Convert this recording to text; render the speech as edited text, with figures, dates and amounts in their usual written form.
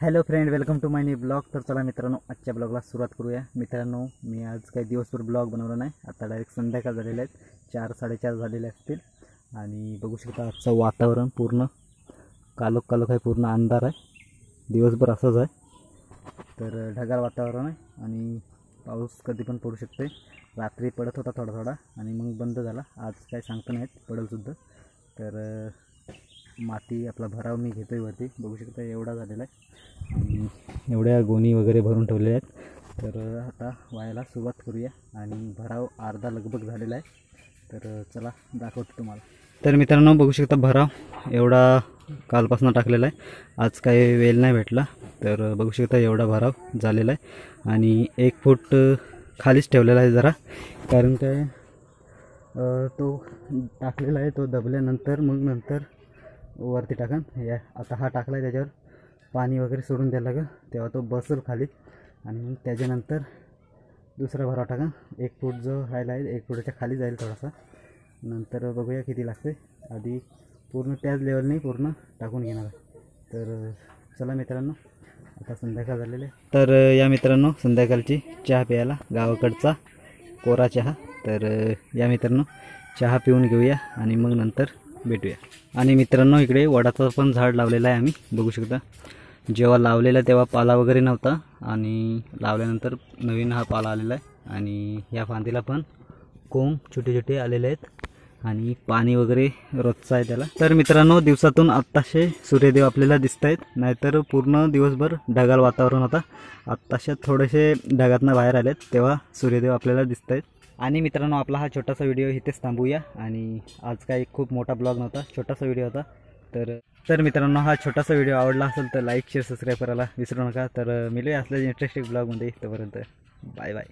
Hello friend, welcome to my new blog. तर चला मित्रांनो, आजच्या ब्लॉगला सुरुवात करूया। मित्रांनो, मी आज काही दिवसभर ब्लॉग बनवला नाही। आता डायरेक्ट संध्याकाळ झालेले आहेत, 4-4:30 झालेले असतील। आणि बघू शकता आजचं वातावरण पूर्ण कालोख कालोख आहे, पूर्ण अंधार आहे। दिवसभर असंच आहे, तर ढगाळ वातावरण आहे आणि पाऊस कधी पण पडू शकते। रात्री पडत होता थोडा थोडा आणि मग बंद झाला। आज काय सांगता नाहीत, पडेलसुद्धा। तर माती आपला भराव मी घेतोय वरती, बघू शकता एवढा झालेला आहे आणि एवढ्या गोणी वगैरे भरून ठेवले आहेत। तर आता वायाला सुरुवात करूया आणि भराव अर्धा लगभग झालेला आहे। तर चला दाखवतो तुम्हाला। तर मित्रांनो, बघू शकता भराव एवढा कालपासून टाकलेला आहे। आज काही वेल नाही भेटला, तर बघू शकता एवढा भराव झालेला आहे आणि 1 फूट खालीच ठेवलेला आहे जरा, कारण काय तो टाकलेला आहे, तो दबल्यानंतर मग नंतर वरती टाकन। या आता हा टाकला आहे, त्याच्यावर पाणी वगैरे सोडून द्यायला लागेल, तेव्हा तो बसेल खाली आणि मग त्याच्यानंतर दुसरा भराव टाकन। 1 फूट जो राहिला आहे 1 फुटाच्या खाली जाईल थोडासा, नंतर बघूया किती लागते। आधी पूर्ण त्याच लेवलने पूर्ण टाकून घेणार आहे। तर चला मित्रांनो, आता संध्याकाळ झालेले आहे। तर या मित्रांनो, संध्याकाळची चहा प्यायला, गावाकडचा कोरा चहा। तर या मित्रांनो, चहा पिऊन घेऊया आणि मग नंतर भेटूया। आणि मित्रांनो, इकडे वडाचं पण झाड लावलेलं आहे आम्ही, बघू शकता। जेव्हा लावलेला तेव्हा पाला वगैरे नव्हता आणि लावल्यानंतर नवीन हा पाला आलेला आहे आणि या फांदीला पण कोंब छोटे छोटे आलेले आहेत आणि पाणी वगैरे रोजचं आहे त्याला। तर मित्रांनो, दिवसातून आत्ताशे सूर्यदेव आपल्याला दिसत आहेत, नाहीतर पूर्ण दिवसभर ढगाळ वातावरण होता। आत्ताशे थोडेसे ढगातनं बाहेर आलेत, तेव्हा सूर्यदेव आपल्याला दिसत आहेत। आणि मित्रांनो, आपला हा छोटासा व्हिडिओ इथेच थांबूया। आणि आज काही खूप मोठा ब्लॉग नव्हता, छोटासा व्हिडिओ होता। तर मित्रांनो, हा छोटासा व्हिडिओ आवडला असेल तर लाईक शेअर सबस्क्राईब करायला विसरू नका। तर मिळूया असल्याच इंटरेस्टिंग ब्लॉगमध्ये, तोपर्यंत बाय बाय।